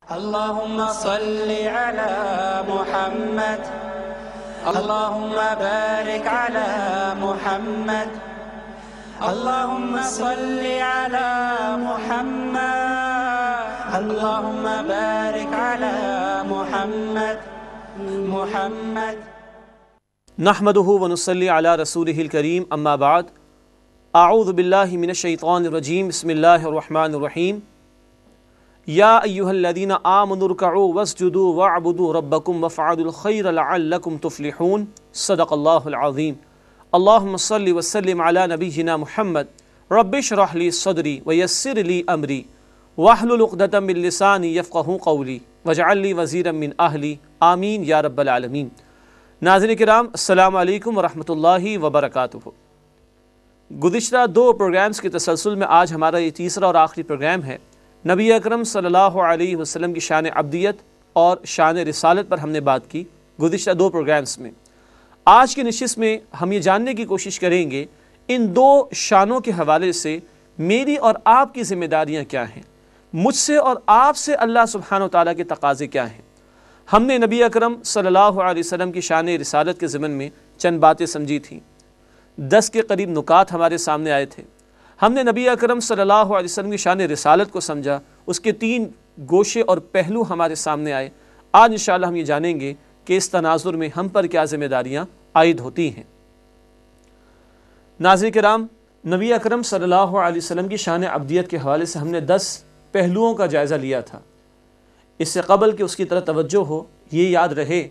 اللهم صل على محمد اللهم بارك على محمد اللهم صل على محمد اللهم بارك على محمد نحمده ونصلي على رسوله الكريم اما بعد اعوذ باللہ من الشیطان الرجیم بسم اللہ الرحمن الرحیم یا ایہا الذین آمنوا ارکعوا واسجدوا واعبدوا ربکم وافعلوا الخیر لعلکم تفلحون صدق اللہ العظیم اللہم صل وسلم علی نبینا محمد رب اشرح لی صدری ویسر لی امری واحلل عقدۃ من لسانی یفقہوا قولی واجعل لی وزیرا من اہلی آمین یا رب العالمین۔ ناظرین کرام السلام علیکم ورحمۃ اللہ وبرکاتہ۔ گزشتہ 2 پروگرامز کے تسلسل میں آج ہمارا یہ تیسرا اور آخری پروگرام ہے۔ نبی اکرم صلی اللہ علیہ وسلم کی شان عبدیت اور شان رسالت پر ہم نے بات کی گزشتہ 2 پروگرامز میں۔ آج کی نشست میں ہم یہ جاننے کی کوشش کریں گے ان 2 شانوں کے حوالے سے میری اور آپ کی ذمہ داریاں کیا ہیں، مجھ سے اور آپ سے اللہ سبحانہ و تعالیٰ کے تقاضے کیا ہیں۔ ہم نے نبی اکرم صلی اللہ علیہ وسلم کی شان رسالت کے ضمن میں چند باتیں سمجھی تھیں، 10 کے قریب نکات ہمارے سامنے آئے تھے۔ ہم نے نبی اکرم صلی اللہ علیہ وسلم کی شان رسالت کو سمجھا، اس کے 3 گوشے اور پہلو ہمارے سامنے آئے۔ آج انشاءاللہ ہم یہ جانیں گے کہ اس تناظر میں ہم پر کیا ذمہ داریاں عائد ہوتی ہیں۔ ناظرین کرام، نبی اکرم صلی اللہ علیہ وسلم کی شان عبدیت کے حوالے سے ہم نے 10 پہلوؤں کا جائزہ لیا تھا۔ اس سے قبل کہ اس کی طرف توجہ ہو، یہ یاد رہے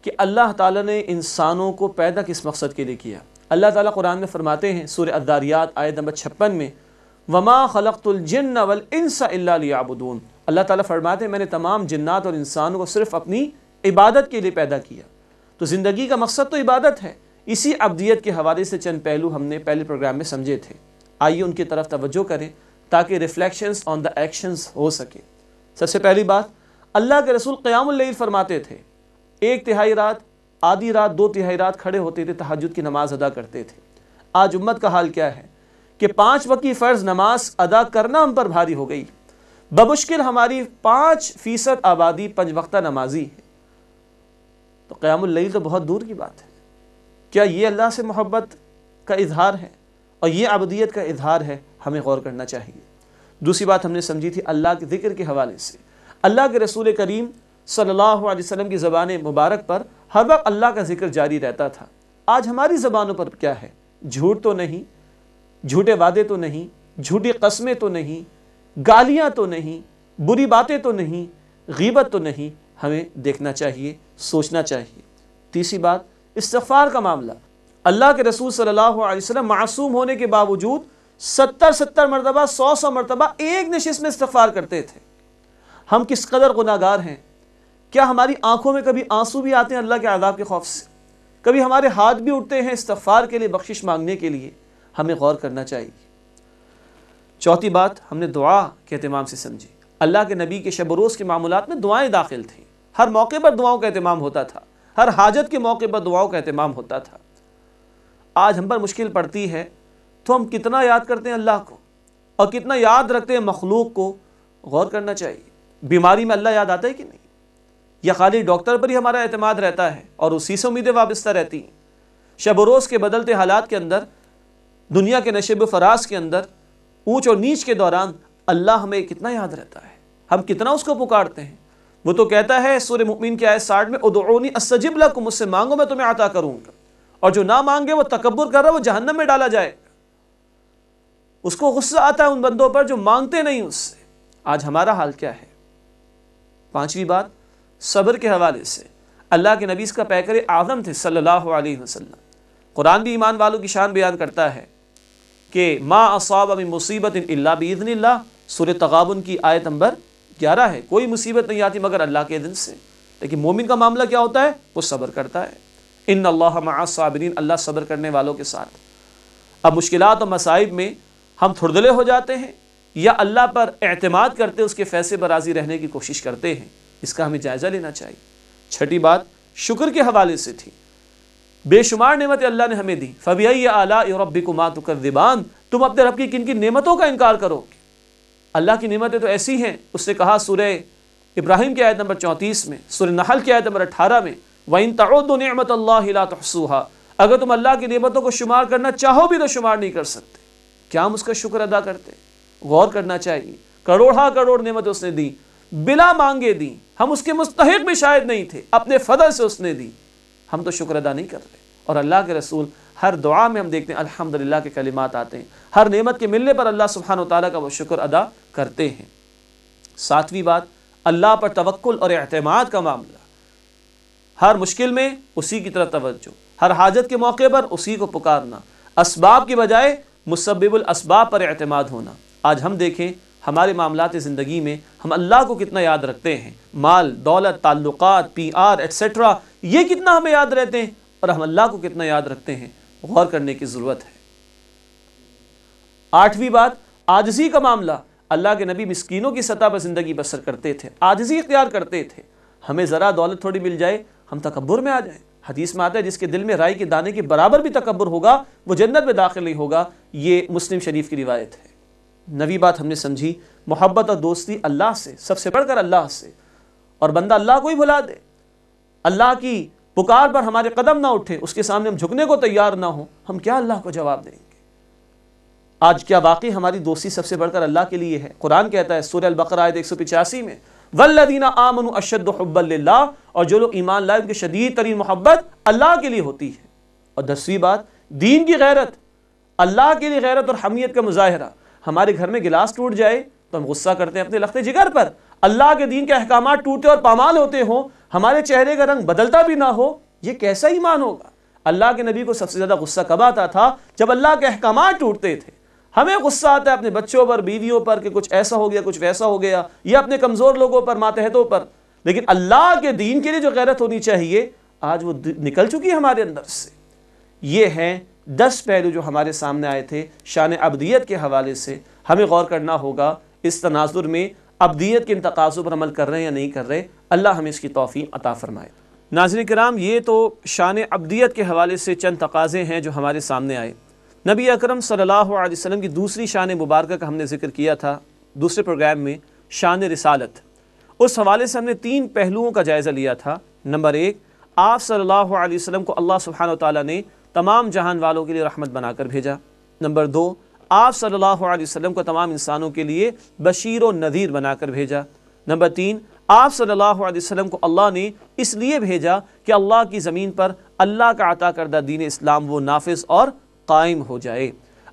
کہ اللہ تعالیٰ نے انسانوں کو پیدا کس مقصد کے لیے کیا۔ اللہ تعالیٰ قرآن میں فرماتے ہیں سورہ الذاریات آیت نمبر 56 میں وَمَا خَلَقْتُ الْجِنَّ وَالْإِنسَ إِلَّا لِيَعْبُدُونَ۔ اللہ تعالیٰ فرماتے ہیں میں نے تمام جنات اور انسانوں کو صرف اپنی عبادت کے لیے پیدا کیا۔ تو زندگی کا مقصد تو عبادت ہے۔ اسی عبدیت کے حوالے سے چند پہلو ہم نے پہلے پروگرام میں سمجھے تھے، آئیے ان کی طرف توجہ کریں تاکہ ریفلیکشنز آن دا ایکشنز ہو سکے۔ سب سے پہلی بات، اللہ کے رسول قیام اللیل فرماتے تھے، 1/3 رات، آدھی رات، 2/3 رات کھڑے ہوتے تھے، تہجد کی نماز ادا کرتے تھے۔ آج امت کا حال کیا ہے کہ 5 وقت کی فرض نماز ادا کرنا ہم پر بھاری ہو گئی۔ بمشکل ہماری 5% آبادی 5 وقتہ نمازی ہے، تو قیام اللیل تو بہت دور کی بات ہے۔ کیا یہ اللہ سے محبت کا اظہار ہے اور یہ عبودیت کا اظہار ہے؟ ہمیں غور کرنا چاہیے۔ دوسری بات ہم نے سمجھی تھی اللہ کے ذکر کے حوالے سے۔ اللہ کے رسول کریم صلی اللہ علیہ وسلم کی زبان مبارک پر ہر وقت اللہ کا ذکر جاری رہتا تھا۔ آج ہماری زبانوں پر کیا ہے؟ جھوٹ تو نہیں، جھوٹے وعدے تو نہیں، جھوٹی قسمیں تو نہیں، گالیاں تو نہیں، بری باتیں تو نہیں، غیبت تو نہیں۔ ہمیں دیکھنا چاہیے، سوچنا چاہیے۔ تیسری بات، استغفار کا معاملہ۔ اللہ کے رسول صلی اللہ علیہ وسلم معصوم ہونے کے باوجود 70 مرتبہ، 100 مرتبہ ایک نشست میں استغفار کرتے تھے۔ ہم کس قدر گناہگار ہیں؟ کیا ہماری آنکھوں میں کبھی آنسو بھی آتے ہیں اللہ کے عذاب کے خوف سے؟ کبھی ہمارے ہاتھ بھی اٹھتے ہیں استغفار کے لیے، بخشش مانگنے کے لیے؟ ہمیں غور کرنا چاہیے۔ چوتھی بات ہم نے دعا کے اہتمام سے سمجھی۔ اللہ کے نبی کے شب و روز کے معمولات میں دعائیں داخل تھیں، ہر موقع پر دعاؤں کا اہتمام ہوتا تھا، ہر حاجت کے موقع پر دعاؤں کا اہتمام ہوتا تھا۔ آج ہم پر مشکل پڑتی ہے تو ہم کتنا یاد کرتے ہیں اللہ کو اور کتنا یاد رکھتے ہیں مخلوق کو؟ غور کرنا چاہیے۔ بیماری میں اللہ یاد آتا ہے کہ نہیں؟ یا خالی ڈاکٹر پر ہی ہمارا اعتماد رہتا ہے اور اسی سے امیدیں وابستہ رہتی ہیں؟ شب و روز کے بدلتے حالات کے اندر، دنیا کے نشیب و فراز کے اندر، اونچ اور نیچ کے دوران اللہ ہمیں کتنا یاد رہتا ہے، ہم کتنا اس کو پکارتے ہیں۔ وہ تو کہتا ہے سورہ مومن کی آیت 60 میں ادعونی استجب لکم، مجھ سے مانگو میں تمہیں عطا کروں گا، اور جو نہ مانگے وہ تکبر کر رہا ہے، وہ جہنم میں ڈالا جائے گا۔ اس کو غصہ آتا ہے ان بندوں پر جو مانگتے نہیں اس سے۔ آج ہمارا حال کیا ہے؟ پانچویں بات، صبر کے حوالے سے۔ اللہ کے نبی اس کا پیکر اعظم تھے صلی اللہ علیہ وسلم۔ قرآن بھی ایمان والوں کی شان بیان کرتا ہے کہ ما اصاب من مصیبت الا باذن اللہ، سورہ تغابن کی آیت نمبر 11 ہے، کوئی مصیبت نہیں آتی مگر اللہ کے اذن سے۔ لیکن مومن کا معاملہ کیا ہوتا ہے؟ وہ صبر کرتا ہے۔ ان اللہ مع الصابرین، اللہ صبر کرنے والوں کے ساتھ۔ اب مشکلات اور مصائب میں ہم تھردلے ہو جاتے ہیں یا اللہ پر اعتماد کرتے اس کے فیصلے پر راضی رہنے کی کوشش کرتے ہیں؟ اس کا ہمیں جائزہ لینا چاہیے۔ چھٹی بات شکر کے حوالے سے تھی۔ بے شمار نعمتیں اللہ نے ہمیں دی۔ فَبِأَيِّ آلَاءِ رَبِّكُمَا تُكَذِّبَانِ، تم اپنے رب کی کن کن نعمتوں کا انکار کرو گے؟ اللہ کی نعمتیں تو ایسی ہیں، اس نے کہا سورہ ابراہیم کی آیت نمبر 34 میں، سورہ نحل کی آیت نمبر 18 میں وَإِن تَعُدُّوا نِعْمَةَ اللَّهِ لَا تُحْصُوهَا، اگر تم اللہ کی نعمتوں کو شمار کرنا چاہو بھی تو شمار نہیں کر سکتے۔ کیا ہم اس کا شکر ادا کرتے؟ غور کرنا چاہیے۔ کروڑ نعمتیں اس نے دی، بلا مانگے دی، ہم اس کے مستحق بھی شاید نہیں تھے، اپنے فضل سے اس نے دی، ہم تو شکر ادا نہیں کر رہے۔ اور اللہ کے رسول ہر دعا میں ہم دیکھتے ہیں الحمدللہ کے کلمات آتے ہیں، ہر نعمت کے ملنے پر اللہ سبحانہ وتعالیٰ کا وہ شکر ادا کرتے ہیں۔ ساتویں بات، اللہ پر توکل اور اعتماد کا معاملہ۔ ہر مشکل میں اسی کی طرف توجہ، ہر حاجت کے موقع پر اسی کو پکارنا، اسباب کی بجائے مسبب الاسباب پر اعتماد ہونا۔ آج ہم دیکھیں ہمارے معاملات زندگی میں ہم اللہ کو کتنا یاد رکھتے ہیں، مال، دولت، تعلقات، پی آر ایٹسیٹرا، یہ کتنا ہمیں یاد رہتے ہیں اور ہم اللہ کو کتنا یاد رکھتے ہیں، غور کرنے کی ضرورت ہے۔ آٹھویں بات، عاجزی کا معاملہ۔ اللہ کے نبی مسکینوں کی سطح پر زندگی بسر کرتے تھے، عاجزی اختیار کرتے تھے۔ ہمیں ذرا دولت تھوڑی مل جائے ہم تکبر میں آ جائیں۔ حدیث میں آتا ہے جس کے دل میں رائی کے دانے کے برابر بھی تکبر ہوگا وہ جنت میں داخل نہیں ہوگا، یہ مسلم شریف کی روایت ہے۔ نویں بات ہم نے سمجھی، محبت اور دوستی اللہ سے، سب سے بڑھ کر اللہ سے، اور بندہ اللہ کو ہی بھلا دے، اللہ کی پکار پر ہمارے قدم نہ اٹھے، اس کے سامنے ہم جھکنے کو تیار نہ ہوں، ہم کیا اللہ کو جواب دیں گے؟ آج کیا واقعی ہماری دوستی سب سے بڑھ کر اللہ کے لیے ہے؟ قرآن کہتا ہے سورہ البقرہ آیت 185 میں وَالَّذِينَ آمَنُوا أَشَدُّ حُبًّا لِلَّهِ، اور جو لوگ ایمان لائے ان کی شدید ترین محبت اللہ کے لیے ہوتی ہے۔ اور 10ویں بات، دین کی غیرت، اللہ کے لیے غیرت اور حمیت کا مظاہرہ۔ ہمارے گھر میں گلاس ٹوٹ جائے تو ہم غصہ کرتے ہیں اپنے لخت جگر پر، اللہ کے دین کے احکامات ٹوٹے اور پامال ہوتے ہوں، ہمارے چہرے کا رنگ بدلتا بھی نہ ہو، یہ کیسا ایمان ہوگا؟ اللہ کے نبی کو سب سے زیادہ غصہ کب آتا تھا؟ جب اللہ کے احکامات ٹوٹتے تھے۔ ہمیں غصہ آتا ہے اپنے بچوں پر، بیویوں پر کہ کچھ ایسا ہو گیا، کچھ ویسا ہو گیا، یا اپنے کمزور لوگوں پر، ماتحتوں پر، لیکن اللہ کے دین کے لیے جو غیرت ہونی چاہیے آج وہ نکل چکی ہے ہمارے اندر سے۔ یہ ہیں 10 پہلو جو ہمارے سامنے آئے تھے شان عبدیت کے حوالے سے۔ ہمیں غور کرنا ہوگا اس تناظر میں عبدیت کے ان تقاضوں پر عمل کر رہے ہیں یا نہیں کر رہے۔ اللہ ہمیں اس کی توفیق عطا فرمائے۔ ناظرین کرام، یہ تو شان عبدیت کے حوالے سے چند تقاضے ہیں جو ہمارے سامنے آئے۔ نبی اکرم صلی اللہ علیہ وسلم کی دوسری شان مبارکہ کا ہم نے ذکر کیا تھا دوسرے پروگرام میں، شان رسالت۔ اس حوالے سے ہم نے 3 پہلوؤں کا جائزہ لیا تھا۔ نمبر 1، آپ صلی اللہ علیہ وسلم کو اللہ سبحانہ وتعالیٰ نے تمام جہان والوں کے لیے رحمت بنا کر بھیجا۔ نمبر 2، آپ صلی اللہ علیہ وسلم کو تمام انسانوں کے لیے بشیر و نذیر بنا کر بھیجا۔ نمبر 3، آپ صلی اللہ علیہ وسلم کو اللہ نے اس لیے بھیجا کہ اللہ کی زمین پر اللہ کا عطا کردہ دین اسلام وہ نافذ اور قائم ہو جائے۔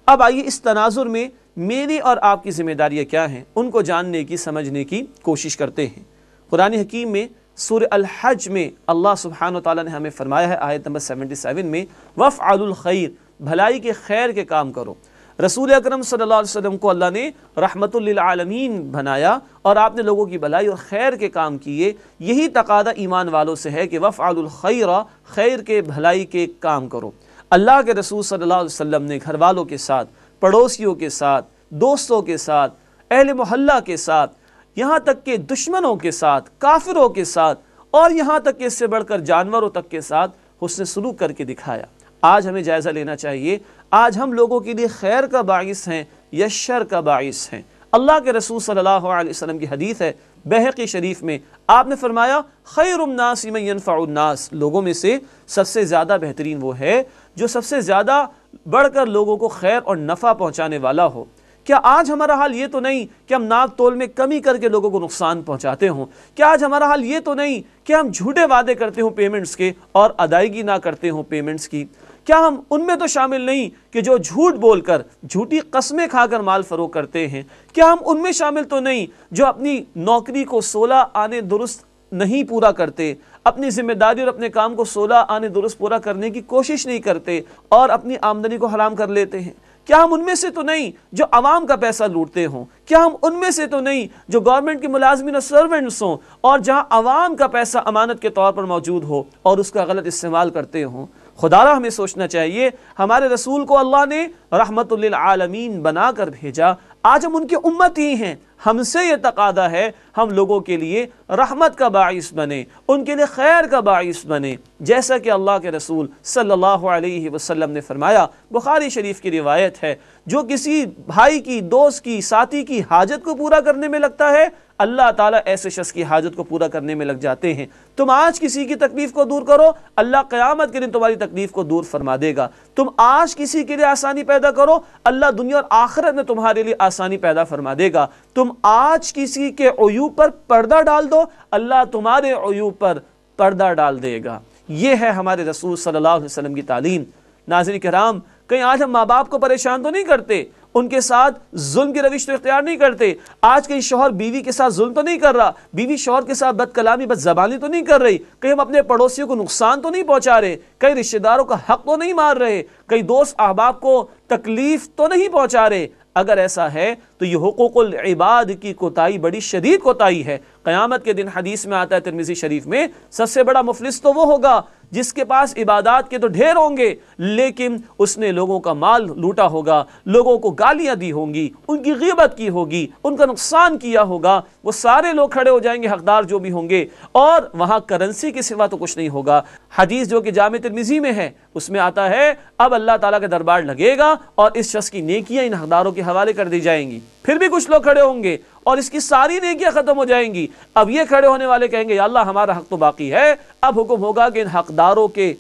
اب آئیے اس تناظر میں میری اور آپ کی ذمہ داریاں کیا ہیں ان کو جاننے کی، سمجھنے کی کوشش کرتے ہیں۔ قرآن حکیم میں سورہ الحج میں اللہ سبحانہ وتعالیٰ نے ہمیں فرمایا ہے آیت نمبر 77 میں وَافْعَلُوا الْخَيْرَ، بھلائی کے خیر کے کام کرو۔ رسول اکرم صلی اللہ علیہ وسلم کو اللہ نے رحمت للعالمین بنایا اور آپ نے لوگوں کی بھلائی اور خیر کے کام کیے۔ یہی تقاضا ایمان والوں سے ہے کہ وَافْعَلُوا الْخَيْرَ، خیر کے بھلائی کے کام کرو۔ اللہ کے رسول صلی اللہ علیہ وسلم نے گھر والوں کے ساتھ، پڑوسیوں کے ساتھ، دوستوں کے ساتھ، اہل محلہ کے ساتھ، یہاں تک کہ دشمنوں کے ساتھ، کافروں کے ساتھ، اور یہاں تک کہ اس سے بڑھ کر جانوروں تک کے ساتھ حسن سلوک کر کے دکھایا۔ آج ہمیں جائزہ لینا چاہیے، آج ہم لوگوں کے لیے خیر کا باعث ہیں یا شر کا باعث ہیں؟ اللہ کے رسول صلی اللہ علیہ وسلم کی حدیث ہے بہقی شریف میں، آپ نے فرمایا خیر الناس من ينفع الناس، لوگوں میں سے سب سے زیادہ بہترین وہ ہے جو سب سے زیادہ بڑھ کر لوگوں کو خیر اور نفع پہنچانے والا ہو۔ کیا آج ہمارا حال یہ تو نہیں کہ ہم ناپ تول میں کمی کر کے لوگوں کو نقصان پہنچاتے ہوں؟ کیا آج ہمارا حال یہ تو نہیں کہ ہم جھوٹے وعدے کرتے ہوں پیمنٹس کے اور ادائیگی نہ کرتے ہوں پیمنٹس کی؟ کیا ہم ان میں تو شامل نہیں کہ جو جھوٹ بول کر، جھوٹی قسمیں کھا کر مال فروخت کرتے ہیں؟ کیا ہم ان میں شامل تو نہیں جو اپنی نوکری کو 16 آنے درست نہیں پورا کرتے، اپنی ذمہ داری اور اپنے کام کو 16 آنے درست پورا کرنے کی کوشش نہیں کرتے اور اپنی آمدنی کو حرام کر لیتے ہیں؟ کیا ہم ان میں سے تو نہیں جو عوام کا پیسہ لوٹتے ہوں؟ کیا ہم ان میں سے تو نہیں جو گورنمنٹ کے ملازمین اور سرونٹس ہوں اور جہاں عوام کا پیسہ امانت کے طور پر موجود ہو اور اس کا غلط استعمال کرتے ہوں؟ خدارا ہمیں سوچنا چاہیے، ہمارے رسول کو اللہ نے رحمت للعالمین بنا کر بھیجا، آج ہم ان کی امت ہی ہیں، ہم سے یہ تقاضا ہے ہم لوگوں کے لیے رحمت کا باعث بنے، ان کے لیے خیر کا باعث بنے، جیسا کہ اللہ کے رسول صلی اللہ علیہ وسلم نے فرمایا۔ بخاری شریف کی روایت ہے، جو کسی بھائی کی، دوست کی، ساتھی کی حاجت کو پورا کرنے میں لگتا ہے، اللہ تعالیٰ ایسے شخص کی حاجت کو پورا کرنے میں لگ جاتے ہیں۔ تم آج کسی کی تکلیف کو دور کرو، اللہ قیامت کے دن تمہاری تکلیف کو دور فرما دے گا۔ تم آج کسی کے لیے آسانی پیدا کرو، اللہ دنیا اور آخرت میں تمہارے لیے آسانی پیدا فرما دے گا۔ تم آج کسی کے عیوب پر پردہ ڈال دو، اللہ تمہارے عیوب پر پردہ ڈال دے گا۔ یہ ہے ہمارے رسول صلی اللہ علیہ وسلم کی تعلیم۔ ناظرین کرام، کہیں آج ہم ماں باپ کو پریشان تو نہیں کرتے، ان کے ساتھ ظلم کی روش تو اختیار نہیں کرتے، آج کہیں شوہر بیوی کے ساتھ ظلم تو نہیں کر رہا، بیوی شوہر کے ساتھ بد کلامی بد زبانی تو نہیں کر رہی، کہیں ہم اپنے پڑوسیوں کو نقصان تو نہیں پہنچا رہے، کہیں رشتہ داروں کا حق تو نہیں مار رہے، کہیں دوست احباب کو تکلیف تو نہیں پہنچا رہے۔ اگر ایسا ہے تو یہ حقوق العباد کی کوتاہی بڑی شدید کوتاہی ہے۔ قیامت کے دن حدیث میں آتا ہے ترمذی شریف میں، سب سے بڑا مفلس تو وہ ہوگا جس کے پاس عبادات کے تو ڈھیر ہوں گے، لیکن اس نے لوگوں کا مال لوٹا ہوگا، لوگوں کو گالیاں دی ہوں گی، ان کی غیبت کی ہوگی، ان کا نقصان کیا ہوگا۔ وہ سارے لوگ کھڑے ہو جائیں گے، حقدار جو بھی ہوں گے، اور وہاں کرنسی کے سوا تو کچھ نہیں ہوگا۔ حدیث جو کہ جامع ترمذی میں ہے، اس میں آتا ہے اب اللہ تعالیٰ کا دربار لگے گا اور اس شخص کی نیکیاں ان حقداروں کے حوالے کر دی جائیں گی۔ پھر بھی کچھ لوگ کھڑے ہوں گے اور اس کی ساری نیکیاں ختم ہو جائیں گی۔ اب یہ کھڑے ہونے والے کہیں گے یا اللہ ہمارا حق تو باقی ہے۔ اب حکم ہوگا کہ ان حقداروں کے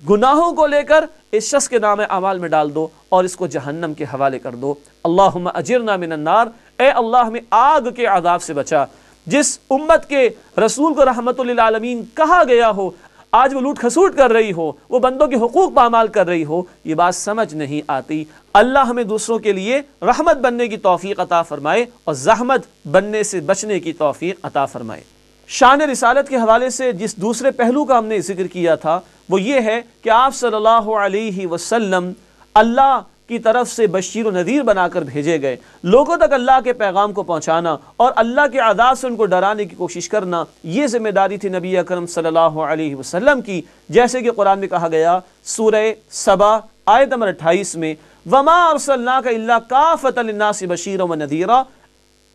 گناہوں کو لے کر اس شخص کے نام اعمال میں ڈال دو اور اس کو جہنم کے حوالے کر دو۔ اللہم اجرنا من النار، اے اللہ ہمیں آگ کے عذاب سے بچا۔ جس امت کے رسول کو رحمت للعالمین کہا گیا ہو، آج وہ لوٹ کھسوٹ کر رہی ہو، وہ بندوں کے حقوق پامال کر رہی ہو، یہ بات سمجھ نہیں آتی۔ اللہ ہمیں دوسروں کے لیے رحمت بننے کی توفیق عطا فرمائے اور زحمت بننے سے بچنے کی توفیق عطا فرمائے۔ شان رسالت کے حوالے سے جس دوسرے پہلو کا ہم نے ذکر کیا تھا وہ یہ ہے کہ آپ صلی اللہ علیہ وسلم اللہ کی طرف سے بشیر و نذیر بنا کر بھیجے گئے۔ لوگوں تک اللہ کے پیغام کو پہنچانا اور اللہ کے عذاب سے ان کو ڈرانے کی کوشش کرنا، یہ ذمہ داری تھی نبی اکرم صلی اللہ علیہ وسلم کی، جیسے کہ قرآن میں کہا گیا سورہ سبا آیت نمبر 28 میں، وَمَا أَرْسَلْنَاكَ إِلَّا كَافَةً لِلنَّاسِ بَشِيرًا وَنَذِيرًا،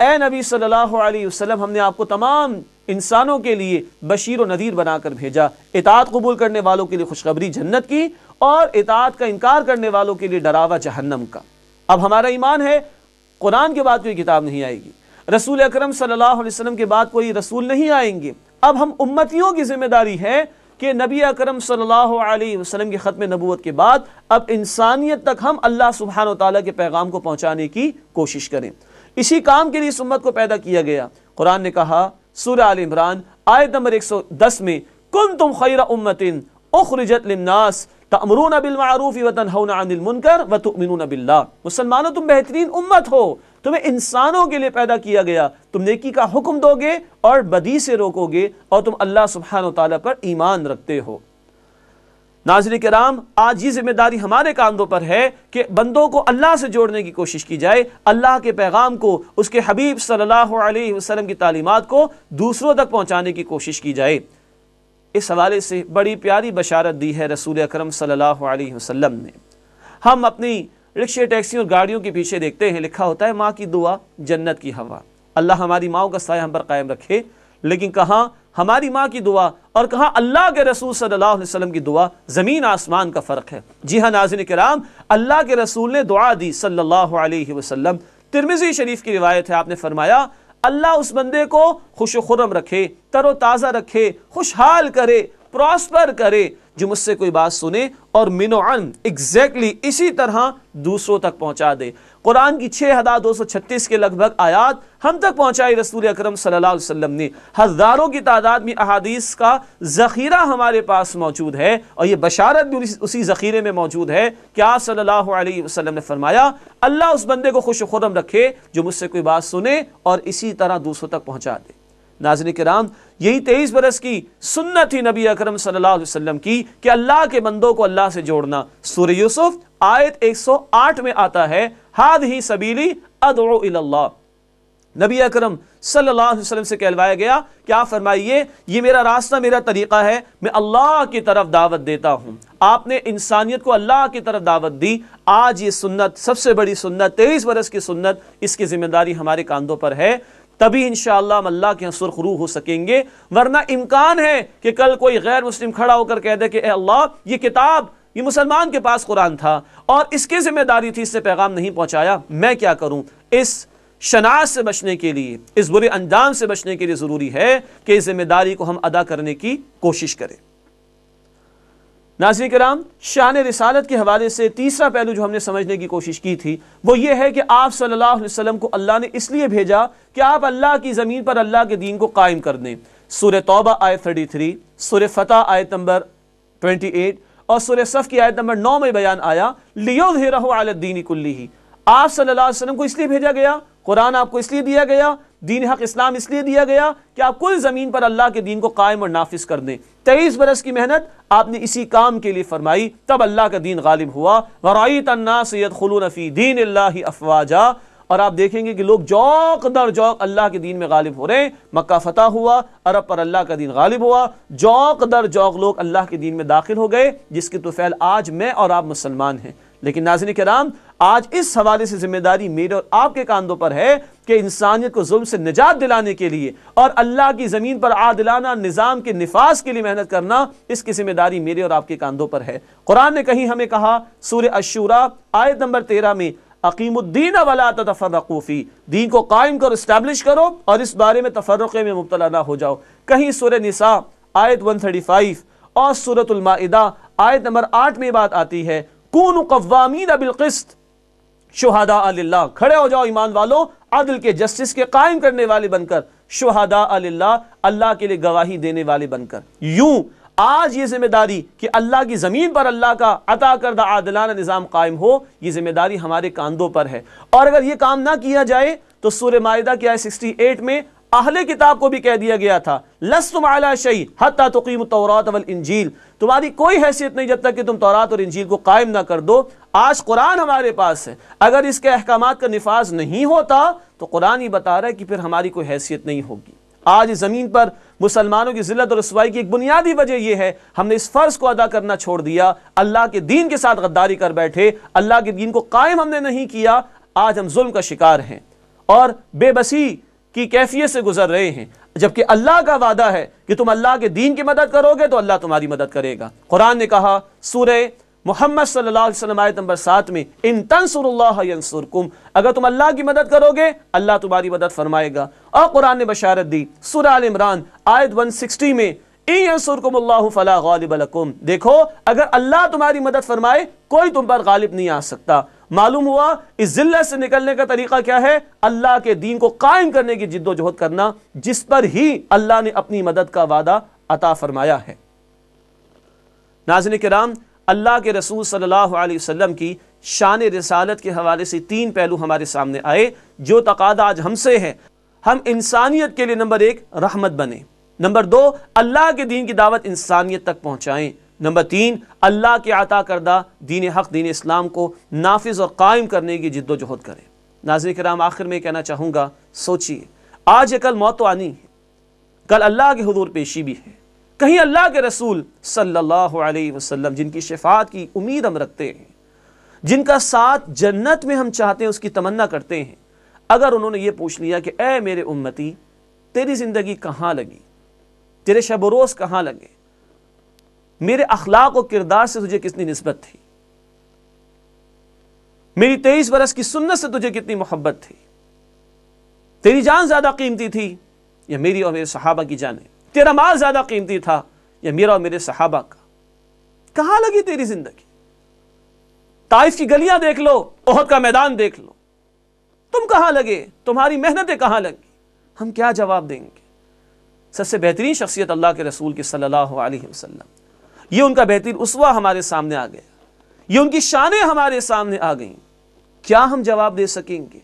اے نبی صلی اللہ علیہ وسلم ہم نے آپ کو تمام انسانوں کے لیے بشیر و نذیر بنا کر بھیجا، اطاعت قبول کرنے والوں کے لیے خوشخبری جنت کی اور اطاعت کا انکار کرنے والوں کے لیے ڈراوا جہنم کا۔ اب ہمارا ایمان ہے قرآن کے بعد کوئی کتاب نہیں آئے گی، رسول اکرم صلی اللہ علیہ وسلم کے بعد کوئی رسول نہیں آئیں گے۔ اب ہم امتیوں کی ذمہ داری ہے کہ نبی اکرم صلی اللہ علیہ وسلم کی ختم نبوت کے بعد اب انسانیت تک ہم اللہ سبحانہ و تعالیٰ کے پیغام کو پہنچانے کی کوشش کریں۔ اسی کام کے لیے اس امت کو پیدا کیا گیا۔ قرآن نے کہا سورہ آل عمران آیت نمبر 110 میں، کنتم خیر امت اخرجت للناس تأمرون بالمعروف وتنہون عن المنکر وتؤمنون باللہ، مسلمانوں تم بہترین امت ہو، تمہیں انسانوں کے لیے پیدا کیا گیا، تم نیکی کا حکم دو گے اور بدی سے روکو گے اور تم اللہ سبحانہ وتعالی پر ایمان رکھتے ہو۔ ناظرین کرام، آج یہ ذمہ داری ہمارے کاندھوں پر ہے کہ بندوں کو اللہ سے جوڑنے کی کوشش کی جائے، اللہ کے پیغام کو، اس کے حبیب صلی اللہ علیہ وسلم کی تعلیمات کو دوسروں تک پہنچانے کی کوشش کی جائے۔ اس حوالے سے بڑی پیاری بشارت دی ہے رسول اکرم صلی اللہ علیہ وسلم نے۔ ہم اپنی رکشے ٹیکسیوں اور گاڑیوں کے پیچھے دیکھتے ہیں لکھا ہوتا ہے ماں کی دعا جنت کی ہوا، اللہ ہماری ماؤں کا سایہ ہم پر قائم رکھے، لیکن کہاں ہماری ماں کی دعا اور کہاں اللہ کے رسول صلی اللہ علیہ وسلم کی دعا، زمین آسمان کا فرق ہے۔ جی ہاں ناظرین کرام، اللہ کے رسول نے دعا دی صلی اللہ علیہ وسلم۔ ترمذی شریف کی روایت ہے، آپ نے فرمایا اللہ اس بندے کو خوش و خرم رکھے، تر و تازہ رکھے، خوشحال کرے، پراسپر کرے جو مجھ سے کوئی بات سنے اور من و عن ایگزیکٹلی اسی طرح دوسروں تک پہنچا دے۔ قرآن کی 6236 کے لگ بھگ آیات ہم تک پہنچائی رسول اکرم صلی اللہ علیہ وسلم نے۔ ہزاروں کی تعداد میں احادیث کا ذخیرہ ہمارے پاس موجود ہے اور یہ بشارت بھی اسی ذخیرے میں موجود ہے کہ آپ صلی اللہ علیہ وسلم نے فرمایا اللہ اس بندے کو خوش و خرم رکھے جو مجھ سے کوئی بات سنے اور اسی طرح دوسروں تک پہنچا دے۔ ناظرین کرام، یہی 23 برس کی سنت تھی نبی اکرم صلی اللہ علیہ وسلم کی کہ اللہ کے بندوں کو اللہ سے جوڑنا۔ سورہ یوسف آیت 108 میں آتا ہے ہذہ سبیلی ادعو الی اللہ، نبی اکرم صلی اللہ علیہ وسلم سے کہلوایا گیا کہ آپ فرمائیے یہ میرا راستہ، میرا طریقہ ہے، میں اللہ کی طرف دعوت دیتا ہوں۔ آپ نے انسانیت کو اللہ کی طرف دعوت دی۔ آج یہ سنت، سب سے بڑی سنت، 23 برس کی سنت، اس کی ذمہ داری ہمارے کاندھوں پر ہے۔ تبھی انشاءاللہ ہم اللہ کے سرخ روح ہو سکیں گے، ورنہ امکان ہے کہ کل کوئی غیر مسلم کھڑا ہو کر کہہ دے کہ اے اللہ یہ کتاب، یہ مسلمان کے پاس قرآن تھا اور اس کی ذمہ داری تھی، اس سے پیغام نہیں پہنچایا، میں کیا کروں۔ اس شناعت سے بچنے کے لیے، اس برے انجام سے بچنے کے لیے ضروری ہے کہ اس ذمہ داری کو ہم ادا کرنے کی کوشش کریں۔ ناظرین کرام، شان رسالت کے حوالے سے تیسرا پہلو جو ہم نے سمجھنے کی کوشش کی تھی وہ یہ ہے کہ آپ صلی اللہ علیہ وسلم کو اللہ نے اس لیے بھیجا کہ آپ اللہ کی زمین پر اللہ کے دین کو قائم کر دیں۔ سورہ توبہ آیت 33، سورہ فتح آیت نمبر 28 اور سورہ صف کی آیت نمبر 9 میں بیان آیا لِيُظْهِرَهُ عَلَى الدِّينِ كُلِّهِ، آپ صلی اللہ علیہ وسلم کو اس لیے بھیجا گیا، قرآن آپ کو اس لیے دیا گیا، دین حق اسلام اس لیے دیا گیا کہ آپ کل زمین پر اللہ کے دین کو قائم اور نافذ کر دیں۔ 23 برس کی محنت آپ نے اسی کام کے لیے فرمائی، تب اللہ کا دین غالب ہوا۔ وَرَأَيْتَ النَّاسَ يَدْخُلُونَ فِي دِينِ اللَّهِ أَفْوَاجًا، اور آپ دیکھیں گے کہ لوگ جوق در جوق اللہ کے دین میں غالب ہو رہے ہیں۔ مکہ فتح ہوا، عرب پر اللہ کا دین غالب ہوا، جوق در جوق لوگ اللہ کے دین میں داخل ہو گئے، جس کی طفیل آج میں اور آپ مسلمان ہیں۔ لیکن ناظرین کرام، آج اس حوالے سے ذمہ داری میرے اور آپ کے کاندھوں پر ہے کہ انسانیت کو ظلم سے نجات دلانے کے لیے اور اللہ کی زمین پر عادلانہ نظام کے نفاذ کے لیے محنت کرنا، اس کی ذمہ داری میرے اور آپ کے کاندھوں پر ہے۔ قرآن نے کہیں ہمیں کہا سورہ الشورى آیت نمبر 13 میں اقیم الدین ولا تتفرقوا فی، دین کو قائم کرو، اسٹیبلش کرو اور اس بارے میں تفرقے میں مبتلا نہ ہو جاؤ۔ کہیں سورہ نساء آیت 135 اور سورۃ المائدہ آیت نمبر 8 میں بات آتی ہے کونوا قوامین بالقسط شہداء للہ، کھڑے ہو جاؤ ایمان والو عدل کے، جسٹس کے قائم کرنے والے بن کر، شہداء للہ، اللہ کے لیے گواہی دینے والے بن کر۔ یوں آج یہ ذمہ داری کہ اللہ کی زمین پر اللہ کا عطا کردہ عادلانہ نظام قائم ہو، یہ ذمہ داری ہمارے کاندھوں پر ہے۔ اور اگر یہ کام نہ کیا جائے تو سورہ مائدہ کی آیت 68 میں اہل کتاب کو بھی کہہ دیا گیا تھا لستم علی شیء حتی تقیموا التوراۃ والانجیل، تمہاری کوئی حیثیت نہیں جب تک کہ تم تورات اور انجیل کو قائم نہ کر دو۔ آج قرآن ہمارے پاس ہے، اگر اس کے احکامات کا نفاذ نہیں ہوتا تو قرآن ہی بتا رہا ہے کہ پھر ہماری کوئی حیثیت نہیں ہوگی۔ آج اس زمین پر مسلمانوں کی ذلت اور رسوائی کی ایک بنیادی وجہ یہ ہے ہم نے اس فرض کو ادا کرنا چھوڑ دیا، اللہ کے دین کے ساتھ غداری کر بیٹھے، اللہ کے دین کو قائم ہم نے نہیں کیا۔ آج ہم ظلم کا شکار ہیں اور بے بسی کی کیفیت سے گزر رہے ہیں، جبکہ اللہ کا وعدہ ہے کہ تم اللہ کے دین کی مدد کرو گے تو اللہ تمہاری مدد کرے گا۔ قرآن نے کہا سورہ محمد صلی اللہ علیہ وسلم آیت نمبر 7 میں ان تنصروا اللہ ینصرکم، اگر تم اللہ کی مدد کرو گے اللہ تمہاری مدد فرمائے گا۔ اور قرآن نے بشارت دی سورہ آل عمران آیت 160 میں ان ینصرکم اللہ فلا غالب لکم، دیکھو اگر اللہ تمہاری مدد فرمائے کوئی تم پر غالب نہیں آ سکتا۔ معلوم ہوا اس ذلت سے نکلنے کا طریقہ کیا ہے؟ اللہ کے دین کو قائم کرنے کی جد و جہد کرنا، جس پر ہی اللہ نے اپنی مدد کا وعدہ عطا فرمایا ہے۔ ناظرین کرام، اللہ کے رسول صلی اللہ علیہ وسلم کی شان رسالت کے حوالے سے 3 پہلو ہمارے سامنے آئے جو تقاضا آج ہم سے ہے۔ ہم انسانیت کے لیے نمبر 1 رحمت بنیں، نمبر 2 اللہ کے دین کی دعوت انسانیت تک پہنچائیں، نمبر 3 اللہ کے عطا کردہ دین حق دین اسلام کو نافذ اور قائم کرنے کی جد و جہد کریں۔ ناظرین کرام، آخر میں کہنا چاہوں گا سوچیے، آج یا کل موت تو آنی ہے، کل اللہ کے حضور پیشی بھی ہے۔ کہیں اللہ کے رسول صلی اللہ علیہ وسلم جن کی شفاعت کی امید ہم رکھتے ہیں، جن کا ساتھ جنت میں ہم چاہتے ہیں، اس کی تمنا کرتے ہیں، اگر انہوں نے یہ پوچھ لیا کہ اے میرے امتی تیری زندگی کہاں لگی، تیرے شب و روز کہاں لگے، میرے اخلاق و کردار سے تجھے کتنی نسبت تھی، میری 23 برس کی سنت سے تجھے کتنی محبت تھی، تیری جان زیادہ قیمتی تھی یا میری اور میرے صحابہ کی جانیں، تیرا مال زیادہ قیمتی تھا یا میرا اور میرے صحابہ کا، کہاں لگی تیری زندگی؟ طائف کی گلیاں دیکھ لو، احد کا میدان دیکھ لو، تم کہاں لگے، تمہاری محنتیں کہاں لگی؟ ہم کیا جواب دیں گے؟ سب سے بہترین شخصیت اللہ کے رسول کی صلی اللہ علیہ وسلم، یہ ان کا بہترین اسوہ ہمارے سامنے آ گیا، یہ ان کی شانیں ہمارے سامنے آ گئیں، کیا ہم جواب دے سکیں گے؟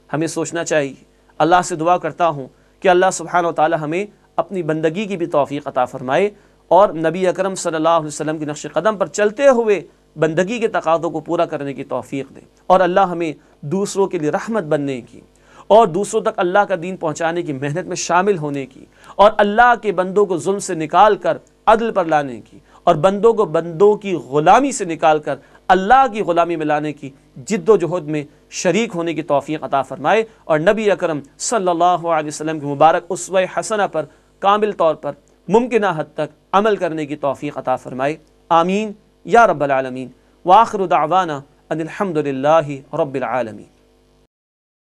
ہمیں سوچنا چاہیے۔ اللہ سے دعا کرتا ہوں کہ اللہ سبحانہ و تعالی ہمیں اپنی بندگی کی بھی توفیق عطا فرمائے اور نبی اکرم صلی اللہ علیہ وسلم کی نقش قدم پر چلتے ہوئے بندگی کے تقاضوں کو پورا کرنے کی توفیق دے، اور اللہ ہمیں دوسروں کے لیے رحمت بننے کی اور دوسروں تک اللہ کا دین پہنچانے کی محنت میں شامل ہونے کی، اور اللہ کے بندوں کو ظلم سے نکال کر عدل پر لانے کی، اور بندوں کو بندوں کی غلامی سے نکال کر اللہ کی غلامی میں لانے کی جد و جہد میں شریک ہونے کی توفیق عطا فرمائے، اور نبی اکرم صلی اللہ علیہ وسلم کی مبارک اسوہ حسنہ پر کامل طور پر ممکنہ حد تک عمل کرنے کی توفیق عطا فرمائے۔ آمین یا رب العالمین۔ وآخر دعوانا ان الحمد للہ رب العالمین۔